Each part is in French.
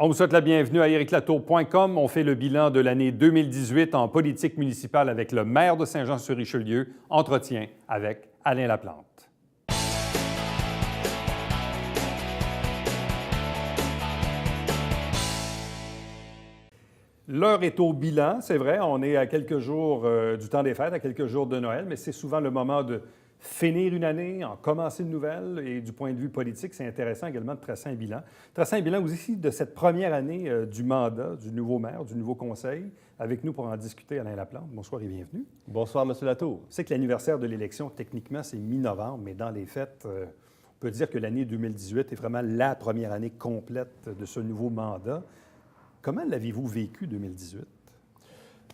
On vous souhaite la bienvenue à ericlatour.com. On fait le bilan de l'année 2018 en politique municipale avec le maire de Saint-Jean-sur-Richelieu. Entretien avec Alain Laplante. L'heure est au bilan, c'est vrai. On est à quelques jours du temps des fêtes, à quelques jours de Noël, mais c'est souvent le moment de finir une année, en commencer une nouvelle. Et du point de vue politique, c'est intéressant également de tracer un bilan. Tracer un bilan aussi de cette première année du mandat du nouveau maire, du nouveau conseil. Avec nous pour en discuter, Alain Laplante. Bonsoir et bienvenue. Bonsoir, M. Latour. C'est que l'anniversaire de l'élection, techniquement, c'est mi-novembre, mais dans les faits, on peut dire que l'année 2018 est vraiment la première année complète de ce nouveau mandat. Comment l'avez-vous vécu, 2018?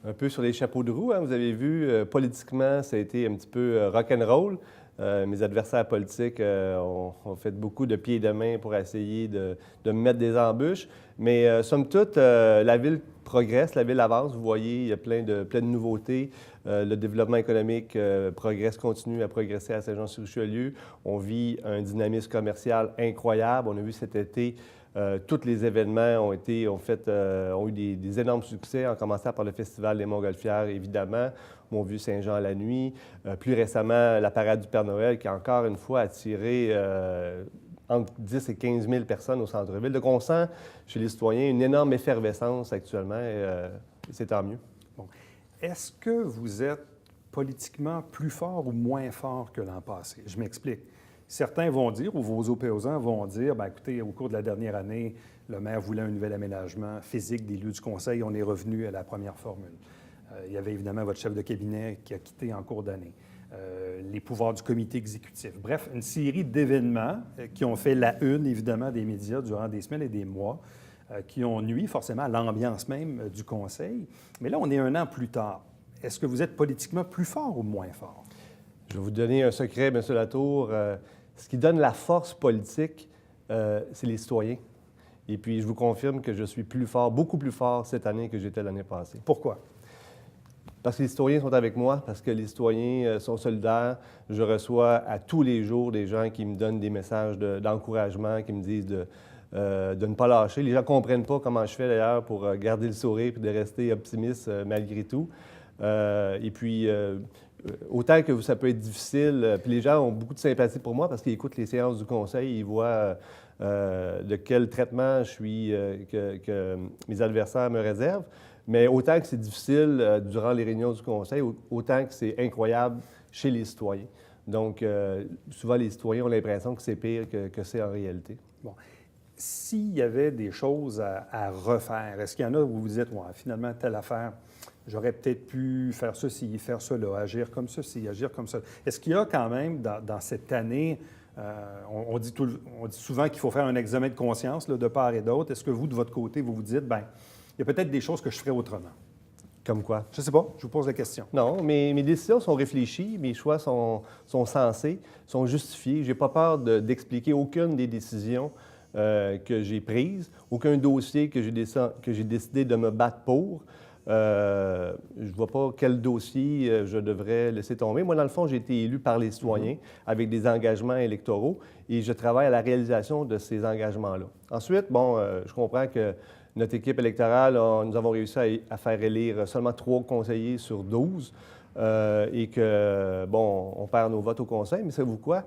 Un peu sur les chapeaux de roue, hein. Vous avez vu, politiquement, ça a été un petit peu rock'n'roll. Mes adversaires politiques ont fait beaucoup de pieds et de main pour essayer de me mettre des embûches. Mais somme toute, la ville progresse, la ville avance. Vous voyez, il y a plein de nouveautés. Le développement économique continue à progresser à Saint-Jean-sur-Richelieu. On vit un dynamisme commercial incroyable. On a vu cet été tous les événements ont eu des énormes succès, en commençant par le Festival des Montgolfières, évidemment, Mont-Vieux Saint-Jean à la nuit. Plus récemment, la parade du Père Noël, qui a encore une fois attiré entre 10 et 15 000 personnes au centre-ville. Donc, on sent chez les citoyens une énorme effervescence actuellement, et c'est tant mieux. Bon. Est-ce que vous êtes politiquement plus fort ou moins fort que l'an passé? Je m'explique. Certains vont dire, ou vos opposants vont dire, bien, écoutez, au cours de la dernière année, le maire voulait un nouvel aménagement physique des lieux du conseil. On est revenu à la première formule. Il y avait évidemment votre chef de cabinet qui a quitté en cours d'année. Les pouvoirs du comité exécutif. Bref, une série d'événements qui ont fait la une, évidemment, des médias durant des semaines et des mois, qui ont nui forcément à l'ambiance même du conseil. Mais là, on est un an plus tard. Est-ce que vous êtes politiquement plus fort ou moins fort? Je vais vous donner un secret, M. Latour. Ce qui donne la force politique, c'est les citoyens. Et puis, je vous confirme que je suis plus fort, beaucoup plus fort cette année que j'étais l'année passée. Pourquoi? Parce que les citoyens sont avec moi, parce que les citoyens sont solidaires. Je reçois à tous les jours des gens qui me donnent des messages d'encouragement, qui me disent de ne pas lâcher. Les gens ne comprennent pas comment je fais, d'ailleurs, pour garder le sourire et de rester optimiste malgré tout. Et puis, autant que ça peut être difficile, puis les gens ont beaucoup de sympathie pour moi parce qu'ils écoutent les séances du conseil, ils voient de quel traitement que mes adversaires me réservent. Mais autant que c'est difficile durant les réunions du conseil, autant que c'est incroyable chez les citoyens. Donc, souvent, les citoyens ont l'impression que c'est pire que c'est en réalité. Bon. S'il y avait des choses à refaire, est-ce qu'il y en a où vous vous dites, ouais, finalement, telle affaire, j'aurais peut-être pu faire ceci, faire cela, agir comme ceci, agir comme ça. Est-ce qu'il y a quand même, dans cette année, on dit souvent qu'il faut faire un examen de conscience là, de part et d'autre. Est-ce que vous, de votre côté, vous vous dites, bien, il y a peut-être des choses que je ferais autrement? Comme quoi? Je ne sais pas, je vous pose la question. Non, mes décisions sont réfléchies, mes choix sont sensés, sont justifiés. Je n'ai pas peur d'expliquer aucune des décisions que j'ai prises, aucun dossier que j'ai décidé de me battre pour. Je ne vois pas quel dossier je devrais laisser tomber. Moi, dans le fond, j'ai été élu par les citoyens avec des engagements électoraux et je travaille à la réalisation de ces engagements-là. Ensuite, je comprends que notre équipe électorale, nous avons réussi à faire élire seulement 3 conseillers sur 12 et que, on perd nos votes au conseil, mais savez-vous quoi?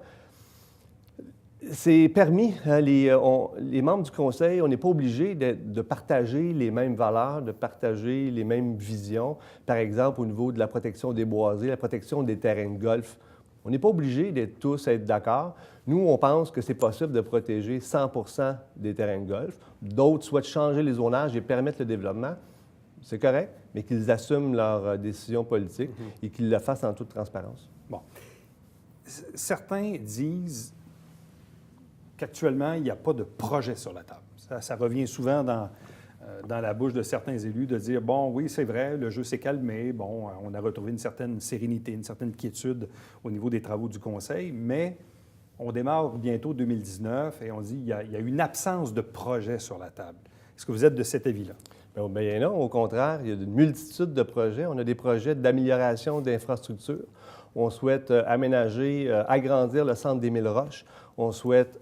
C'est permis. Hein, les membres du conseil, on n'est pas obligé de partager les mêmes valeurs, de partager les mêmes visions. Par exemple, au niveau de la protection des boisés, la protection des terrains de golf. On n'est pas obligé d'être tous d'accord. Nous, on pense que c'est possible de protéger 100 des terrains de golf. D'autres souhaitent changer les zonages et permettre le développement. C'est correct, mais qu'ils assument leurs décisions politiques et qu'ils le fassent en toute transparence. Bon. Certains disent qu'actuellement, il n'y a pas de projet sur la table. Ça revient souvent dans la bouche de certains élus de dire, bon, oui, c'est vrai, le jeu s'est calmé, bon, on a retrouvé une certaine sérénité, une certaine quiétude au niveau des travaux du conseil, mais on démarre bientôt 2019 et on dit, il y a une absence de projet sur la table. Est-ce que vous êtes de cet avis-là? Bien non, au contraire, il y a une multitude de projets. On a des projets d'amélioration d'infrastructures. On souhaite aménager, agrandir le centre des Mille-Roches. On souhaite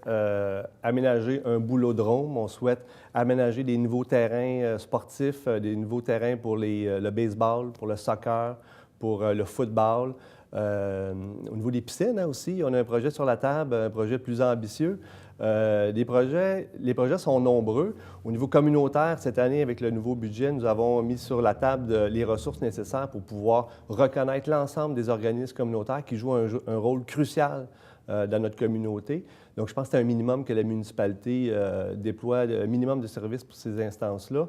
aménager un boulodrome. On souhaite aménager des nouveaux terrains sportifs, des nouveaux terrains pour le baseball, pour le soccer, pour le football. Au niveau des piscines aussi, on a un projet sur la table, un projet plus ambitieux. Les projets sont nombreux. Au niveau communautaire, cette année, avec le nouveau budget, nous avons mis sur la table les ressources nécessaires pour pouvoir reconnaître l'ensemble des organismes communautaires qui jouent un rôle crucial dans notre communauté. Donc, je pense que c'est un minimum que la municipalité déploie, un minimum de services pour ces instances-là.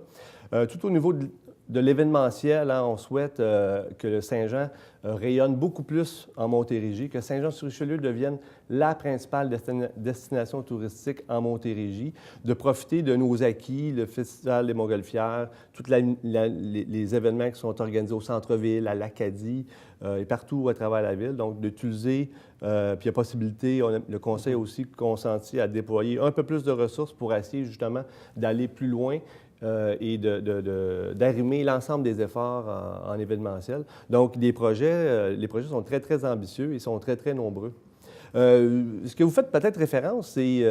Tout au niveau de l'événementiel, on souhaite que le Saint-Jean rayonne beaucoup plus en Montérégie, que Saint-Jean-sur-Richelieu devienne la principale destination touristique en Montérégie, de profiter de nos acquis, le Festival des Montgolfières, tous les événements qui sont organisés au centre-ville, à l'Acadie et partout à travers la ville. Donc, d'utiliser, puis il y a possibilité, le Conseil a aussi consenti à déployer un peu plus de ressources pour essayer justement d'aller plus loin et d'arrimer l'ensemble des efforts en événementiel. Donc, les projets sont très, très ambitieux et sont très, très nombreux. Ce que vous faites peut-être référence, c'est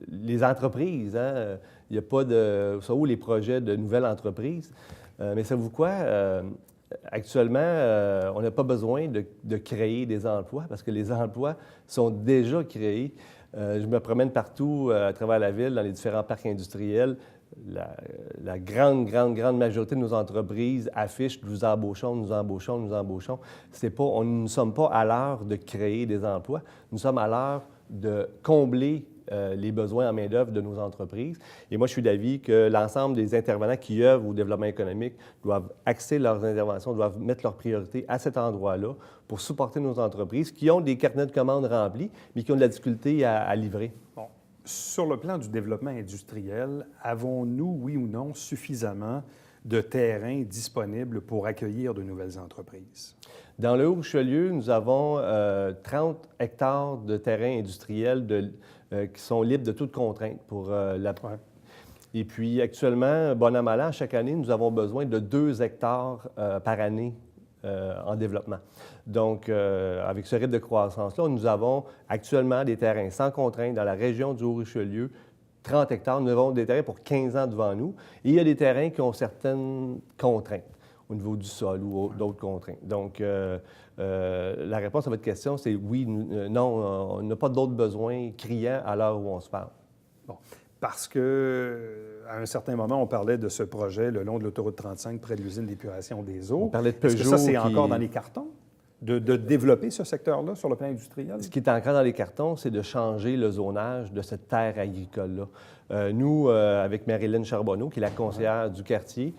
les entreprises. Hein? Il n'y a pas de... Ça où les projets de nouvelles entreprises. Mais savez-vous quoi? Actuellement, on n'a pas besoin de créer des emplois parce que les emplois sont déjà créés. Je me promène partout à travers la ville, dans les différents parcs industriels. La grande majorité de nos entreprises affichent « nous embauchons, nous embauchons, nous embauchons ». Nous ne sommes pas à l'heure de créer des emplois, nous sommes à l'heure de combler les besoins en main-d'œuvre de nos entreprises. Et moi, je suis d'avis que l'ensemble des intervenants qui œuvrent au développement économique doivent axer leurs interventions, doivent mettre leurs priorités à cet endroit-là pour supporter nos entreprises qui ont des carnets de commandes remplis, mais qui ont de la difficulté à livrer. Bon. Sur le plan du développement industriel, avons-nous, oui ou non, suffisamment de terrain disponible pour accueillir de nouvelles entreprises? Dans le Haut-Richelieu, nous avons 30 hectares de terrain industriel qui sont libres de toute contrainte pour la... Ouais. Et puis, actuellement, bon an, mal an, chaque année, nous avons besoin de 2 hectares par année en développement. Donc, avec ce rythme de croissance-là, nous avons actuellement des terrains sans contrainte dans la région du Haut-Richelieu, 30 hectares. Nous avons des terrains pour 15 ans devant nous. Et il y a des terrains qui ont certaines contraintes au niveau du sol ou d'autres contraintes. Donc, la réponse à votre question, c'est oui, non, on n'a pas d'autres besoins criants à l'heure où on se parle. Bon. Parce qu'à un certain moment, on parlait de ce projet le long de l'autoroute 35 près de l'usine d'épuration des eaux. On parlait de Peugeot. Est-ce que ça, c'est encore dans les cartons de développer ce secteur-là sur le plan industriel? Ce qui est encore dans les cartons, c'est de changer le zonage de cette terre agricole-là. Nous, avec Marilyn Charbonneau, qui est la conseillère du quartier,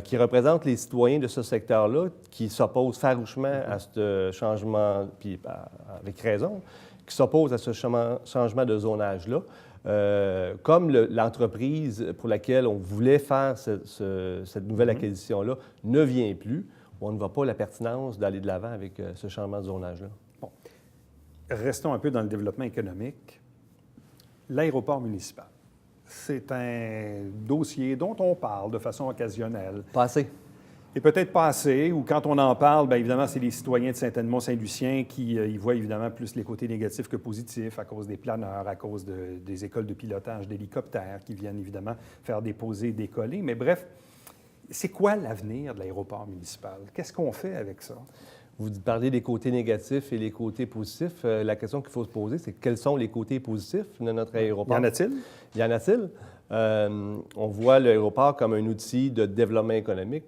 qui représente les citoyens de ce secteur-là, qui s'opposent farouchement à ce changement, puis avec raison, qui s'opposent à ce changement de zonage-là. Comme l'entreprise pour laquelle on voulait faire cette nouvelle acquisition-là ne vient plus, on ne voit pas la pertinence d'aller de l'avant avec ce changement de zonage-là. Bon. Restons un peu dans le développement économique. L'aéroport municipal, c'est un dossier dont on parle de façon occasionnelle. Pas assez. Et peut-être pas assez, ou quand on en parle, bien évidemment, c'est les citoyens de Saint-Edmond-Saint-Lucien qui y voient évidemment plus les côtés négatifs que positifs à cause des planeurs, à cause des écoles de pilotage d'hélicoptères qui viennent évidemment faire déposer et décoller. Mais bref, c'est quoi l'avenir de l'aéroport municipal? Qu'est-ce qu'on fait avec ça? Vous parlez des côtés négatifs et les côtés positifs. La question qu'il faut se poser, c'est quels sont les côtés positifs de notre aéroport? Y en a-t-il? Y en a-t-il? On voit l'aéroport comme un outil de développement économique.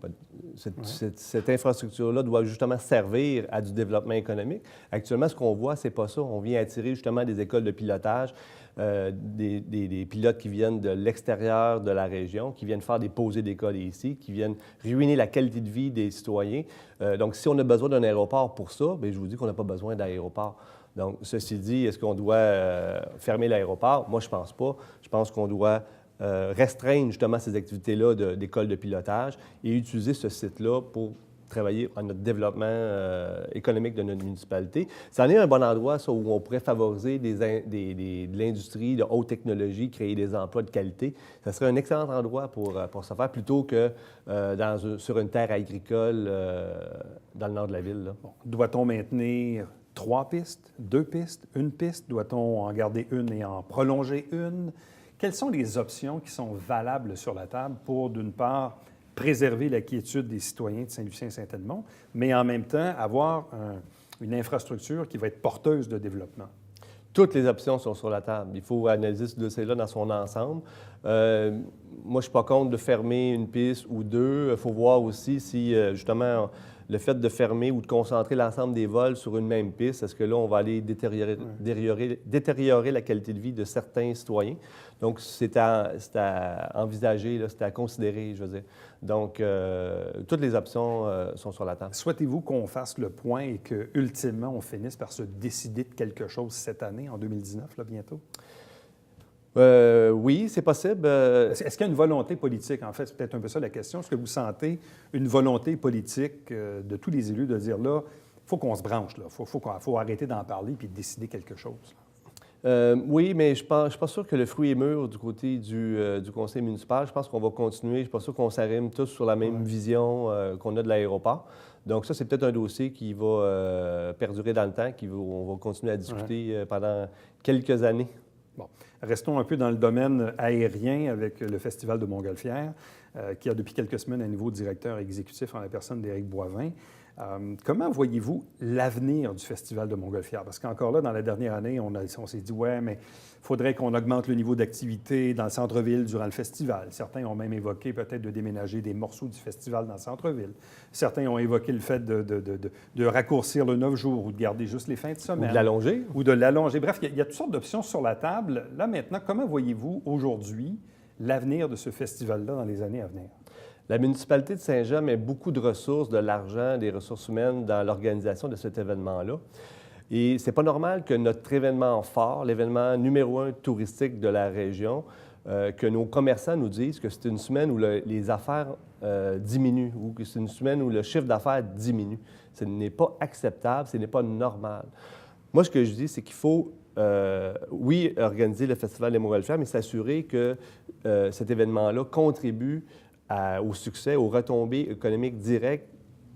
Cette infrastructure-là doit justement servir à du développement économique. Actuellement, ce qu'on voit, c'est pas ça. On vient attirer justement des écoles de pilotage, des pilotes qui viennent de l'extérieur de la région, qui viennent faire des posées d'école ici, qui viennent ruiner la qualité de vie des citoyens. Donc, si on a besoin d'un aéroport pour ça, bien, je vous dis qu'on n'a pas besoin d'aéroport. Donc, ceci dit, est-ce qu'on doit fermer l'aéroport? Moi, je ne pense pas. Je pense qu'on doit restreindre justement ces activités-là d'école de pilotage et utiliser ce site-là pour travailler à notre développement économique de notre municipalité. Ça en est un bon endroit, ça, où on pourrait favoriser de l'industrie de haute technologie, créer des emplois de qualité. Ça serait un excellent endroit pour ce faire, plutôt que sur une terre agricole dans le nord de la ville. Bon. Doit-on maintenir 3 pistes, 2 pistes, 1 piste? Doit-on en garder une et en prolonger une? Quelles sont les options qui sont valables sur la table pour, d'une part, préserver la quiétude des citoyens de Saint-Lucien-Saint-Edmond, mais en même temps avoir une infrastructure qui va être porteuse de développement? Toutes les options sont sur la table. Il faut analyser ce dossier-là dans son ensemble. Moi, je ne suis pas contre de fermer une piste ou deux. Il faut voir aussi si, justement, le fait de fermer ou de concentrer l'ensemble des vols sur une même piste, est-ce que là, on va aller détériorer la qualité de vie de certains citoyens? Donc, c'est à envisager, c'est à considérer, je veux dire. Donc, toutes les options sont sur la table. Souhaitez-vous qu'on fasse le point et qu'ultimement, on finisse par se décider de quelque chose cette année, en 2019, là, bientôt? Oui, c'est possible. Est-ce qu'il y a une volonté politique? En fait, c'est peut-être un peu ça la question. Est-ce que vous sentez une volonté politique de tous les élus de dire, là, il faut qu'on se branche, là. Faut arrêter d'en parler puis de décider quelque chose? Oui, mais je ne suis pas sûr que le fruit est mûr du côté du conseil municipal. Je pense qu'on va continuer. Je ne suis pas sûr qu'on s'arrime tous sur la même vision qu'on a de l'aéroport. Donc ça, c'est peut-être un dossier qui va perdurer dans le temps, on va continuer à discuter pendant quelques années. Bon. Restons un peu dans le domaine aérien avec le Festival de Montgolfière, qui a depuis quelques semaines un nouveau directeur exécutif en la personne d'Éric Boivin. Comment voyez-vous l'avenir du Festival de Montgolfière? Parce qu'encore là, dans la dernière année, on s'est dit, ouais, mais il faudrait qu'on augmente le niveau d'activité dans le centre-ville durant le festival. Certains ont même évoqué peut-être de déménager des morceaux du festival dans le centre-ville. Certains ont évoqué le fait de raccourcir le 9 jours ou de garder juste les fins de semaine. Ou de l'allonger. Ou de l'allonger. Bref, il y a toutes sortes d'options sur la table. Là, maintenant, comment voyez-vous aujourd'hui l'avenir de ce festival-là dans les années à venir? La municipalité de Saint-Jean met beaucoup de ressources, de l'argent, des ressources humaines dans l'organisation de cet événement-là. Et c'est pas normal que notre événement phare, l'événement numéro 1 touristique de la région, que nos commerçants nous disent que c'est une semaine où les affaires diminuent ou que c'est une semaine où le chiffre d'affaires diminue. Ce n'est pas acceptable, ce n'est pas normal. Moi, ce que je dis, c'est qu'il faut, oui, organiser le Festival des Montgolfières, mais s'assurer que cet événement-là contribue au succès, aux retombées économiques directes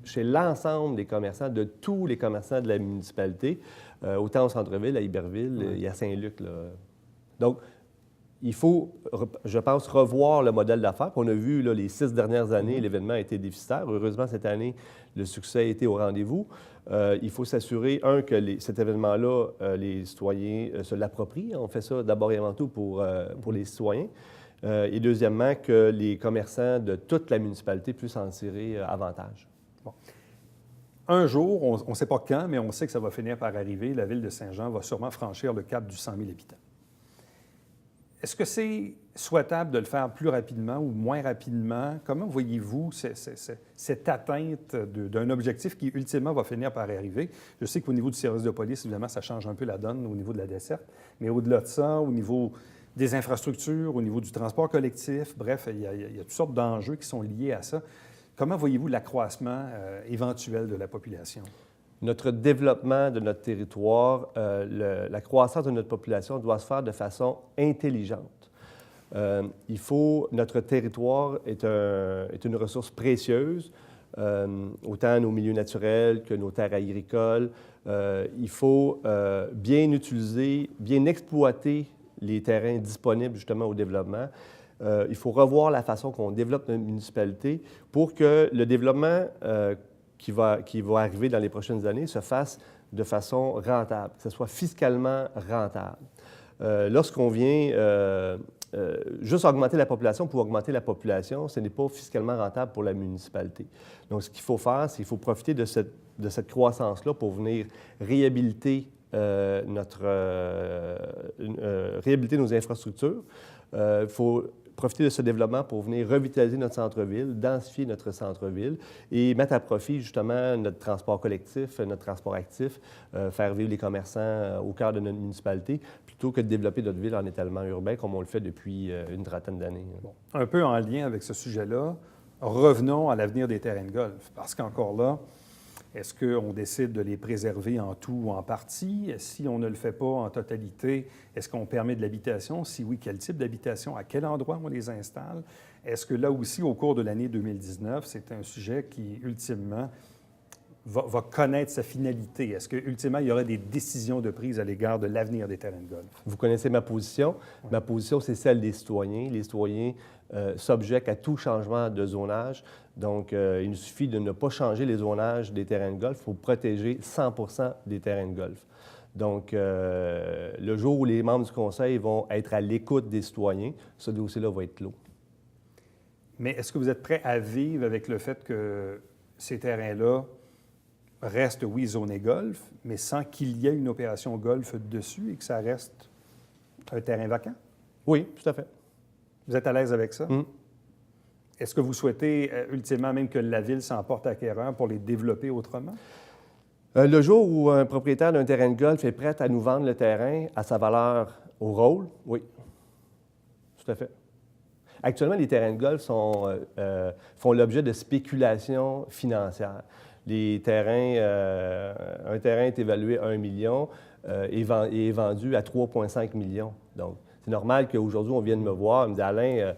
chez l'ensemble des commerçants, de tous les commerçants de la municipalité, autant au centre-ville, à Iberville et à Saint-Luc. Là. Donc, il faut, je pense, revoir le modèle d'affaires. On a vu là, les 6 dernières années, l'événement a été déficitaire. Heureusement, cette année, le succès a été au rendez-vous. Il faut s'assurer, que cet événement-là, les citoyens se l'approprient. On fait ça d'abord et avant tout pour les citoyens. Et deuxièmement, que les commerçants de toute la municipalité puissent en tirer avantage. Bon. Un jour, on ne sait pas quand, mais on sait que ça va finir par arriver. La ville de Saint-Jean va sûrement franchir le cap du 100 000 habitants. Est-ce que c'est souhaitable de le faire plus rapidement ou moins rapidement? Comment voyez-vous cette atteinte d'un objectif qui, ultimement, va finir par arriver? Je sais qu'au niveau du service de police, évidemment, ça change un peu la donne au niveau de la desserte, mais au-delà de ça, au niveau des infrastructures, au niveau du transport collectif, bref, il y a toutes sortes d'enjeux qui sont liés à ça. Comment voyez-vous l'accroissement éventuel de la population? Notre développement de notre territoire, la croissance de notre population doit se faire de façon intelligente. Notre territoire est une ressource précieuse, autant nos milieux naturels que nos terres agricoles. Il faut bien utiliser, bien exploiter les terrains disponibles justement au développement. Il faut revoir la façon qu'on développe notre municipalité pour que le développement qui va arriver dans les prochaines années se fasse de façon rentable, que ce soit fiscalement rentable. Lorsqu'on vient juste augmenter la population pour augmenter la population, ce n'est pas fiscalement rentable pour la municipalité. Donc, ce qu'il faut faire, c'est qu'il faut profiter de cette croissance-là pour venir réhabiliter réhabiliter nos infrastructures. Il faut profiter de ce développement pour venir revitaliser notre centre-ville, densifier notre centre-ville et mettre à profit justement notre transport collectif, notre transport actif, faire vivre les commerçants au cœur de notre municipalité, plutôt que de développer notre ville en étalement urbain comme on le fait depuis une trentaine d'années. Bon. Un peu en lien avec ce sujet-là, revenons à l'avenir des terrains de golf, parce qu'encore là, est-ce qu'on décide de les préserver en tout ou en partie? Si on ne le fait pas en totalité, est-ce qu'on permet de l'habitation? Si oui, quel type d'habitation? À quel endroit on les installe? Est-ce que là aussi, au cours de l'année 2019, c'est un sujet qui, ultimement, va connaître sa finalité? Est-ce qu'ultimement, il y aura des décisions de prise à l'égard de l'avenir des terrains de golf? Vous connaissez ma position. Oui. Ma position, c'est celle des citoyens. Les citoyens s'objectent à tout changement de zonage. Donc, il nous suffit de ne pas changer les zonages des terrains de golf. Il faut protéger 100 des terrains de golf. Donc, le jour où les membres du Conseil vont être à l'écoute des citoyens, ce dossier-là va être clos. Mais est-ce que vous êtes prêt à vivre avec le fait que ces terrains-là restent, oui, zonés golf, mais sans qu'il y ait une opération golf dessus et que ça reste un terrain vacant? Oui, tout à fait. Vous êtes à l'aise avec ça? Mm. Est-ce que vous souhaitez ultimement même que la Ville s'en porte acquéreur pour les développer autrement? Le jour où un propriétaire d'un terrain de golf est prêt à nous vendre le terrain à sa valeur au rôle, oui, tout à fait. Actuellement, les terrains de golf font l'objet de spéculations financières. Les terrains, un terrain est évalué à 1 million et est vendu à 3,5 millions. Donc, c'est normal qu'aujourd'hui, on vienne me voir et me dire « Alain,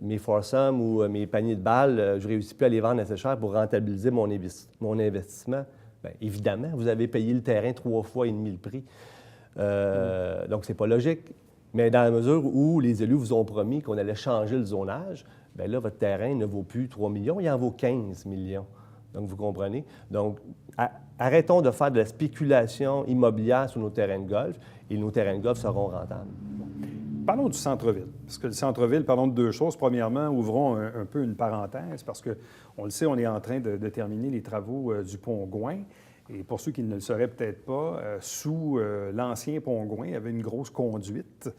mes foursomes ou mes paniers de balles, je ne réussis plus à les vendre assez cher pour rentabiliser mon investissement. » Bien, évidemment, vous avez payé le terrain 3 fois et demi le prix. Donc, ce n'est pas logique. Mais dans la mesure où les élus vous ont promis qu'on allait changer le zonage, bien là, votre terrain ne vaut plus 3 millions, il en vaut 15 millions. Donc, vous comprenez? Donc, arrêtons de faire de la spéculation immobilière sur nos terrains de golf et nos terrains de golf seront rentables. Parlons du centre-ville. Parce que le centre-ville, parlons de deux choses. Premièrement, ouvrons un peu une parenthèse, parce qu'on le sait, on est en train de terminer les travaux du pont Gouin. Et pour ceux qui ne le sauraient peut-être pas, sous l'ancien pont Gouin, il y avait une grosse conduite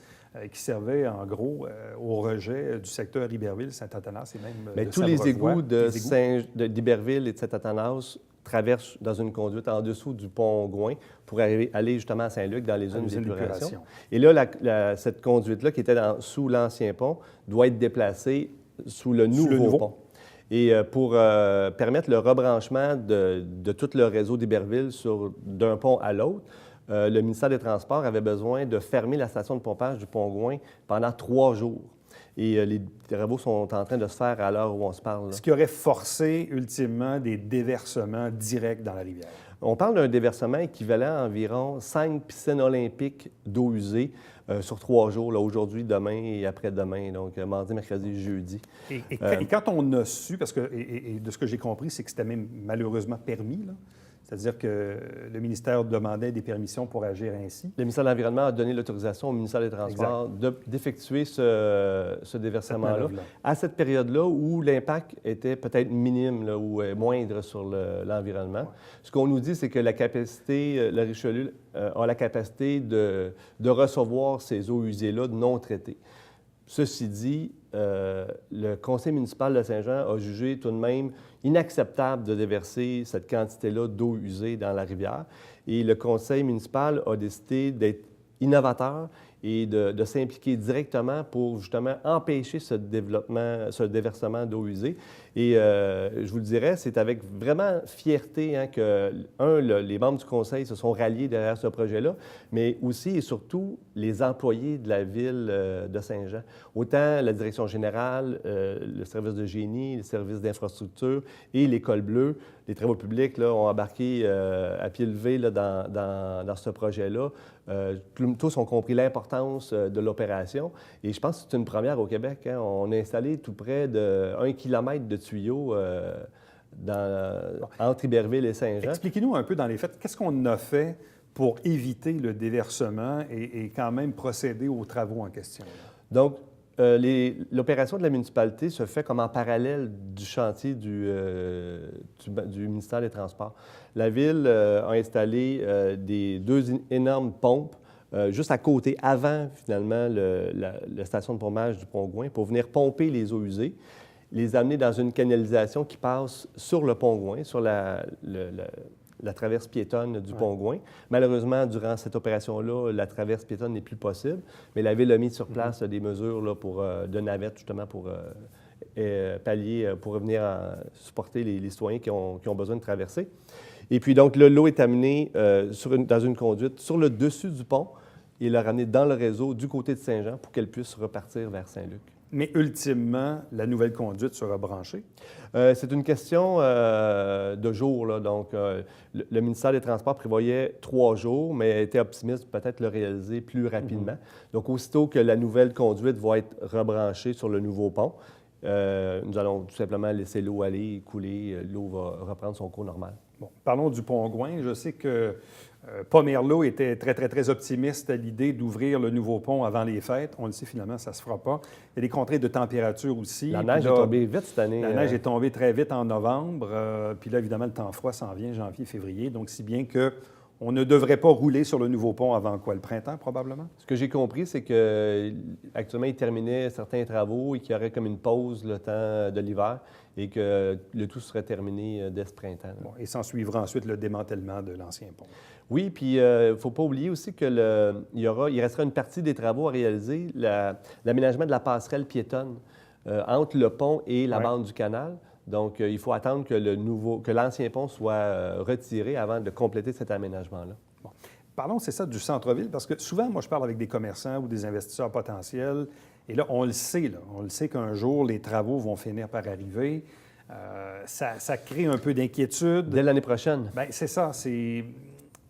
qui servait en gros au rejet du secteur Iberville-Saint-Athanas et même mais de tous les égouts d'Iberville et de Saint-Athanas traversent dans une conduite en dessous du pont Gouin pour aller justement à Saint-Luc dans les zones d'épuration. Et là, cette conduite-là qui était sous l'ancien pont doit être déplacée sous le nouveau pont. Et pour permettre le rebranchement de tout le réseau d'Iberville d'un pont à l'autre, le ministère des Transports avait besoin de fermer la station de pompage du pont Gouin pendant 3 jours. Et les travaux sont en train de se faire à l'heure où on se parle. Là. Ce qui aurait forcé ultimement des déversements directs dans la rivière. On parle d'un déversement équivalent à environ 5 piscines olympiques d'eau usée sur 3 jours, là, aujourd'hui, demain et après-demain, donc mardi, mercredi, jeudi. Et quand on a su, parce que et de ce que j'ai compris, c'est que c'était même malheureusement permis, là. C'est-à-dire que le ministère demandait des permissions pour agir ainsi. Le ministère de l'Environnement a donné l'autorisation au ministère des Transports d'effectuer ce déversement-là à cette période-là où l'impact était peut-être minime là, ou moindre sur l'environnement. Ouais. Ce qu'on nous dit, c'est que la capacité, le Richelieu a la capacité de recevoir ces eaux usées-là non traitées. Ceci dit, le conseil municipal de Saint-Jean a jugé tout de même inacceptable de déverser cette quantité-là d'eau usée dans la rivière. Et le conseil municipal a décidé d'être innovateur et de s'impliquer directement pour justement empêcher ce déversement d'eau usée. Et je vous le dirais, c'est avec vraiment fierté hein, que, les membres du conseil se sont ralliés derrière ce projet-là, mais aussi et surtout les employés de la ville de Saint-Jean. Autant la direction générale, le service de génie, le service d'infrastructure et l'École bleue, les travaux publics là, ont embarqué à pied levé là, dans ce projet-là. Tous ont compris l'importance de l'opération. Et je pense que c'est une première au Québec. Hein. On a installé tout près de 1 kilomètre de tuyaux entre Iberville et Saint-Jean. Expliquez-nous un peu dans les faits, qu'est-ce qu'on a fait pour éviter le déversement et quand même procéder aux travaux en question? Donc, l'opération de la municipalité se fait comme en parallèle du chantier du ministère des Transports. La Ville a installé 2 énormes pompes juste à côté, avant finalement la station de pompage du pont Gouin, pour venir pomper les eaux usées, les amener dans une canalisation qui passe sur le pont Gouin, sur la traverse piétonne du pont Gouin. Malheureusement, durant cette opération-là, la traverse piétonne n'est plus possible, mais la Ville a mis sur place des mesures là, de navettes, justement, pour paliers pour venir supporter les citoyens qui ont besoin de traverser. Et puis donc, l'eau est amenée dans une conduite sur le dessus du pont et la ramener dans le réseau du côté de Saint-Jean pour qu'elle puisse repartir vers Saint-Luc. Mais ultimement, la nouvelle conduite sera branchée? C'est une question de jours, là. Donc, le ministère des Transports prévoyait 3 jours, mais était optimiste de peut-être le réaliser plus rapidement. Donc, aussitôt que la nouvelle conduite va être rebranchée sur le nouveau pont, nous allons tout simplement laisser l'eau aller, couler. L'eau va reprendre son cours normal. Bon, parlons du pont Gouin. Je sais que Pomerleau était très, très, très optimiste à l'idée d'ouvrir le nouveau pont avant les fêtes. On le sait, finalement, ça ne se fera pas. Il y a des contraintes de température aussi. La neige est tombée vite cette année. La neige est tombée très vite en novembre. Puis là, évidemment, le temps froid s'en vient, janvier, février. Donc, si bien que on ne devrait pas rouler sur le nouveau pont avant quoi? Le printemps, probablement? Ce que j'ai compris, c'est qu'actuellement, ils terminaient certains travaux et qu'il y aurait comme une pause le temps de l'hiver et que le tout serait terminé dès ce printemps. Bon, et s'en suivra ensuite le démantèlement de l'ancien pont. Oui, puis il ne faut pas oublier aussi qu'il restera une partie des travaux à réaliser, l'aménagement de la passerelle piétonne entre le pont et la bande du canal. Donc, il faut attendre que l'ancien pont soit retiré avant de compléter cet aménagement-là. Bon. Parlons, c'est ça, du centre-ville, parce que souvent, moi, je parle avec des commerçants ou des investisseurs potentiels, et là, on le sait qu'un jour, les travaux vont finir par arriver. Ça crée un peu d'inquiétude. Dès l'année prochaine? Bien, c'est ça.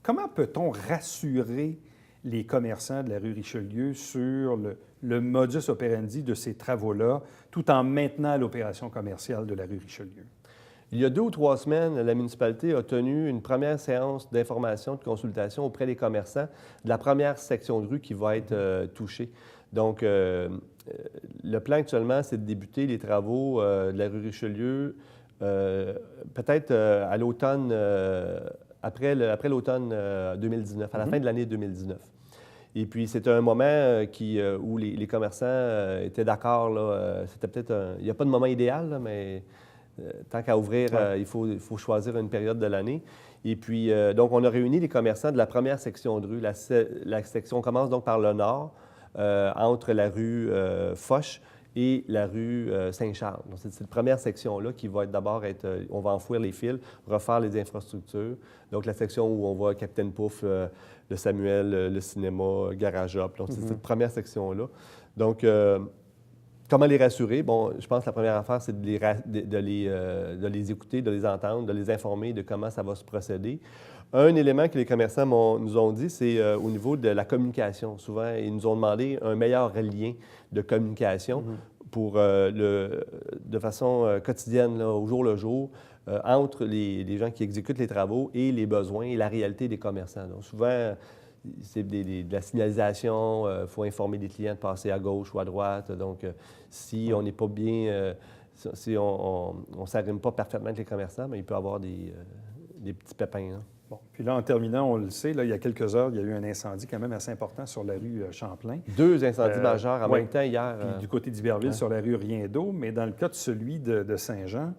Comment peut-on rassurer les commerçants de la rue Richelieu sur le modus operandi de ces travaux-là, tout en maintenant l'opération commerciale de la rue Richelieu? Il y a 2 ou 3 semaines, la municipalité a tenu une première séance d'information, de consultation auprès des commerçants de la première section de rue qui va être touchée. Donc, le plan actuellement, c'est de débuter les travaux de la rue Richelieu peut-être à l'automne, après l'automne 2019, à la fin de l'année 2019. Et puis, c'était un moment où les commerçants étaient d'accord. C'était peut-être il n'y a pas de moment idéal, là, mais tant qu'à ouvrir, il faut choisir une période de l'année. Et puis, donc, on a réuni les commerçants de la première section de rue. La section commence donc par le nord, entre la rue Foch et la rue Saint-Charles. Donc, c'est cette première section-là qui va on va enfouir les fils, refaire les infrastructures. Donc, la section où on voit Capitaine Pouf, le Samuel, le cinéma, Garage Up. Donc, c'est cette première section-là. Donc, comment les rassurer? Bon, je pense que la première affaire, c'est de les écouter, de les entendre, de les informer de comment ça va se procéder. Un élément que les commerçants nous ont dit, c'est au niveau de la communication. Souvent, ils nous ont demandé un meilleur lien de communication pour de façon quotidienne, là, au jour le jour, entre les gens qui exécutent les travaux et les besoins et la réalité des commerçants. Donc, souvent, c'est de la signalisation, il faut informer les clients de passer à gauche ou à droite. Donc, si on n'est pas bien, si on ne s'arrime pas parfaitement avec les commerçants, bien, il peut y avoir des petits pépins. Hein. Bon, puis là, en terminant, on le sait, là, il y a quelques heures, il y a eu un incendie quand même assez important sur la rue Champlain. 2 incendies majeurs en même temps hier. Puis du côté d'Iberville, sur la rue Riendeau, mais dans le cas de celui de Saint-Jean,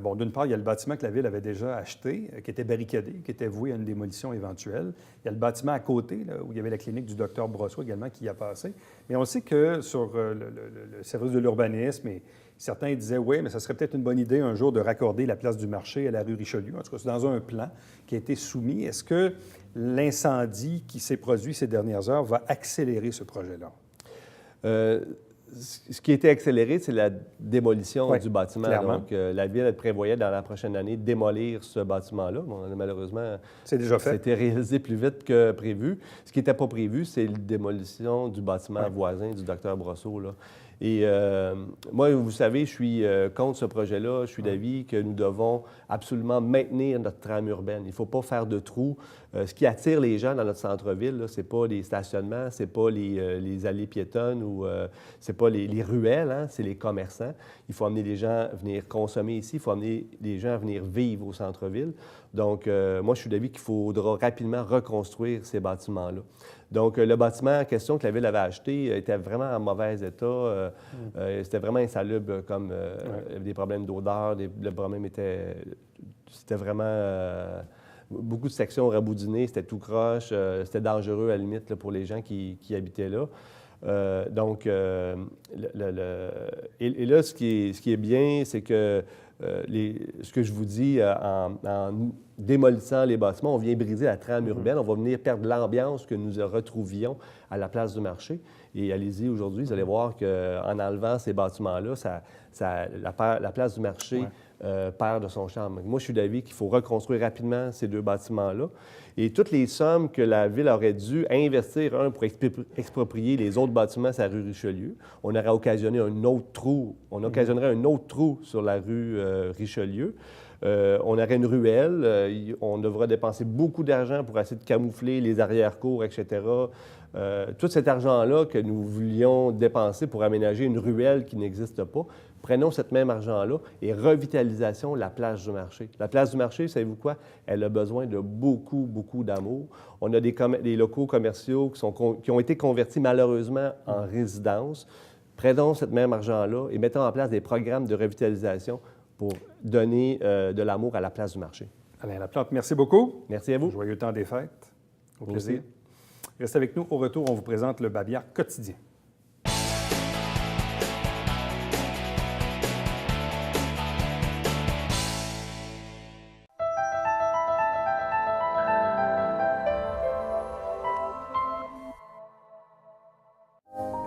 bon, d'une part, il y a le bâtiment que la Ville avait déjà acheté, qui était barricadé, qui était voué à une démolition éventuelle. Il y a le bâtiment à côté, là, où il y avait la clinique du docteur Brosseau également qui y a passé. Mais on sait que sur le service de l'urbanisme, et certains disaient, oui, mais ça serait peut-être une bonne idée un jour de raccorder la place du marché à la rue Richelieu. En tout cas, c'est dans un plan qui a été soumis. Est-ce que l'incendie qui s'est produit ces dernières heures va accélérer ce projet-là? Ce qui a été accéléré, c'est la démolition du bâtiment. Clairement. Donc, la Ville prévoyait dans la prochaine année démolir ce bâtiment-là. Bon, malheureusement, c'est déjà fait. C'était réalisé plus vite que prévu. Ce qui n'était pas prévu, c'est la démolition du bâtiment voisin du docteur Brosseau, là. Et moi, vous savez, je suis contre ce projet-là. Je suis d'avis que nous devons absolument maintenir notre trame urbaine. Il ne faut pas faire de trous. Ce qui attire les gens dans notre centre-ville, ce n'est pas les stationnements, ce n'est pas les allées piétonnes ou ce n'est pas les ruelles, hein, c'est les commerçants. Il faut amener les gens à venir consommer ici. Il faut amener les gens à venir vivre au centre-ville. Donc, moi, je suis d'avis qu'il faudra rapidement reconstruire ces bâtiments-là. Donc, le bâtiment en question que la Ville avait acheté était vraiment en mauvais état. C'était vraiment insalubre, comme des problèmes d'odeur. Le problème c'était vraiment beaucoup de sections raboudinées, c'était tout croche, c'était dangereux à la limite là, pour les gens qui habitaient là. Donc, là, ce qui est bien, c'est que ce que je vous dis, en démolissant les bâtiments, on vient briser la trame urbaine, on va venir perdre l'ambiance que nous retrouvions à la place du marché. Et allez-y aujourd'hui, vous allez voir qu'en enlevant ces bâtiments-là, la place du marché perd de son charme. Moi, je suis d'avis qu'il faut reconstruire rapidement ces deux bâtiments-là. Et toutes les sommes que la Ville aurait dû investir, pour exproprier les autres bâtiments sur la rue Richelieu, on aurait occasionné un autre trou. On occasionnerait un autre trou sur la rue Richelieu. On aurait une ruelle. On devrait dépenser beaucoup d'argent pour essayer de camoufler les arrière-cours, etc. Tout cet argent-là que nous voulions dépenser pour aménager une ruelle qui n'existe pas, prenons cet même argent-là et revitalisation la place du marché. La place du marché, savez-vous quoi? Elle a besoin de beaucoup, beaucoup d'amour. On a des locaux commerciaux qui ont été convertis malheureusement en résidences. Prenons cet même argent-là et mettons en place des programmes de revitalisation pour donner de l'amour à la place du marché. Alain Laplante, merci beaucoup. Merci à vous. Joyeux temps des fêtes. Au plaisir. Aussi. Restez avec nous. Au retour, on vous présente le Babillard quotidien.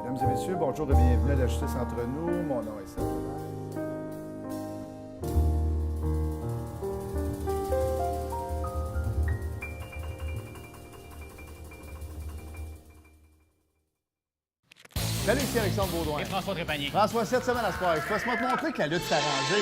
Mesdames et messieurs, bonjour et bienvenue à la Justice entre nous. Mon nom est Seth. Salut, ici Alexandre Baudouin. Et François Trépanier. François, cette semaine à Sport Express, moi te montrer que la lutte s'est arrangée.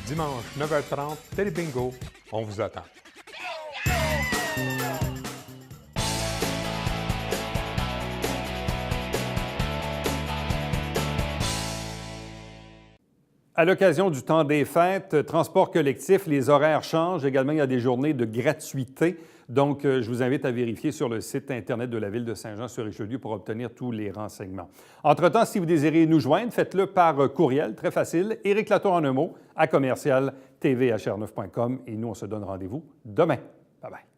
Dimanche, 9h30, Télé Bingo, on vous attend. À l'occasion du temps des fêtes, transport collectif, les horaires changent. Également, il y a des journées de gratuité. Donc, je vous invite à vérifier sur le site Internet de la Ville de Saint-Jean-sur-Richelieu pour obtenir tous les renseignements. Entre-temps, si vous désirez nous joindre, faites-le par courriel, très facile, Éric Latour en un mot, à commercial tvhr9.com. Et nous, on se donne rendez-vous demain. Bye-bye.